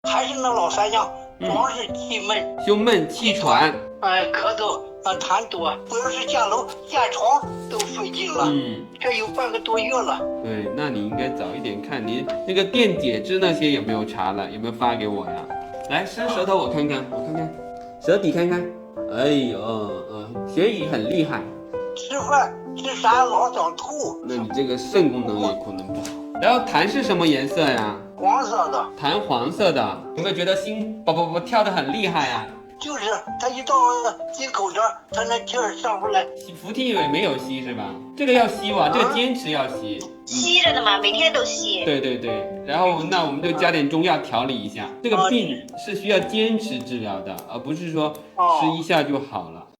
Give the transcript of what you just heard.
还是那老三样，光是气闷、胸闷气喘，咳嗽，痰多，不要是下楼下床都费劲了。这有半个多月了。对，那你应该早一点看，你那个电解质那些有没有查了？有没有发给我呀？来，伸舌头我看看，舌底看看。哎呦，血瘀很厉害。吃饭吃啥老想吐。那你这个肾功能也可能不好。然后痰是什么颜色呀？黄色的。痰黄色的，有没有觉得心啵跳得很厉害呀？就是他一到心口这儿，他那气儿上不来。服涕也没有吸是吧？这个要吸哇，这个坚持要吸。吸着的嘛，每天都吸。对，然后那我们就加点中药调理一下。这个病是需要坚持治疗的，而不是说吃一下就好了。